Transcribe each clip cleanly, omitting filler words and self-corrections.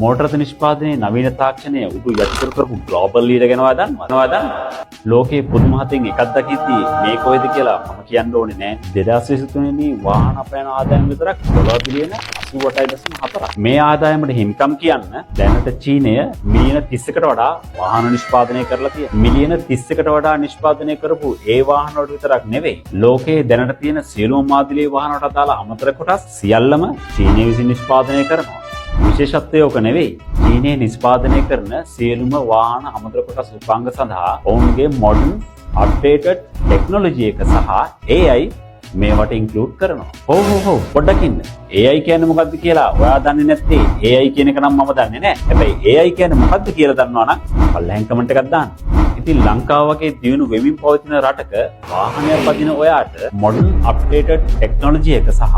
Motor නිෂ්පාදනයේ නවීන තාක්ෂණය උඩු යටිකර කරපු ග්ලෝබල් ලීඩර් ගැනවා දන්නවද? ලෝකේ පුදුම හතෙන් එකක් දකිද්දී මේ කොහෙද කියලා මම කියන්න ඕනේ නෑ. 2023 දී වාහන අපයන ආදායම විතරක් $1 බිලියන 88.4ක්. මේ ආදායමට හිමිකම් කියන්න දැනට චීනය මිලියන 30කට වඩා වාහන නිෂ්පාදනය කරලා තියෙනවා. මිලියන 30කට වඩා නිෂ්පාදනය කරපු ඒ වාහන වලට විතරක් නෙවෙයි. ලෝකයේ දැනට තියෙන සියලුම මාදිලේ වාහන වලට අදාළ අමතර කොටස් සියල්ලම චීනය විසින් නිෂ්පාදනය කරනවා. විශේෂත්වය ඕක නෙවෙයි. චීනයේ නිෂ්පාදනය කරන සියලුම වාහන අමතර කොටස් උපාංග සඳහා ඔවුන්ගේ මොඩර්න් අප්ඩේටඩ් ටෙක්නොලොජි එක සහ AI මේවට ඉන්ක්ලූඩ් කරනවා. හොව් පොඩ්ඩක් ඉන්න. AI කියන්නේ මොකක්ද කියලා ඔයා දන්නේ නැත්තේ AI කියන එක නම් මම දන්නේ නැහැ. හැබැයි AI කියන්නේ මොකක්ද කියලා දන්නවා නම් පල්ලෙන් කමෙන්ට් එකක් දාන්න. ඉතින් ලංකාව වගේ දියුණු වෙමින් පවතින රටක වාහනයක් පදින ඔයාට මොඩර්න් අප්ඩේටඩ් ටෙක්නොලොජි එක සහ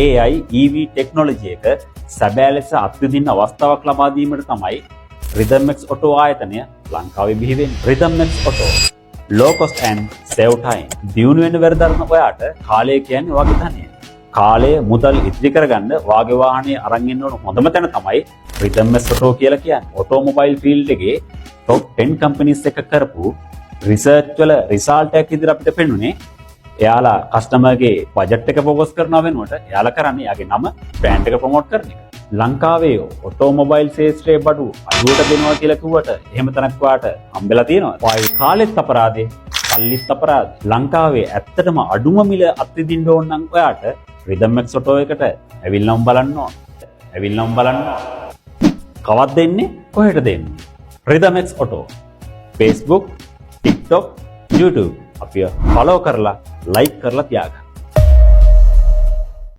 AI EV ටෙක්නොලොජි එක සැබෑ ලෙස අත්විඳින්න අවස්ථාවක් ලබා දීමට තමයි Rhythm X Auto ආයතනය ලංකාවේ බිහි වෙන්නේ. Rhythm X Auto low cost and save time. දියුණු වෙන වෙරදරන ඔයාට කාලය කියන්නේ වගේ ධනය. කාලය මුදල් ඉතිරි කරගන්න වාගේ වාහනේ අරන් ඉන්න ඕන හොඳම තැන තමයි Rhythm X Auto කියලා කියන්නේ. ඔටෝමොබයිල් ෆීල්ඩ් එකේ top 10 companies එක කරපු රිසර්ච් වල රිසල්ට් එකක් ඉදිරිය අපිට පෙන්නුනේ එයාලා කස්ටමර්ගේ බජට් එක ફોකස් කරනවා වෙනුවට එයාලා කරන්නේ යාගේ නම බ්‍රෑන්ඩ් එක ප්‍රොමෝට් කරන එක. ලංකාවේ ඔටෝමොබයිල් ශේෂ්ත්‍රයේ බඩු අඩුවට දෙනවා කියලා කිව්වට එහෙම තැනක් වාට හම්බෙලා තියෙනවා. ඔය කාලෙත් අපරාධේ, සල්ලිත් අපරාධේ. ලංකාවේ ඇත්තටම අඩුම මිල අත්විඳින්න ඕන නම් ඔයාට Rhythm X Auto එකට ඇවිල්ලාම බලන්න ඕන. කවද්ද දෙන්නේ? කොහෙට දෙන්නේ? Rhythm X Auto Facebook, TikTok, YouTube අපිව ෆලෝ කරලා ලයික් කරලා තියාගන්න.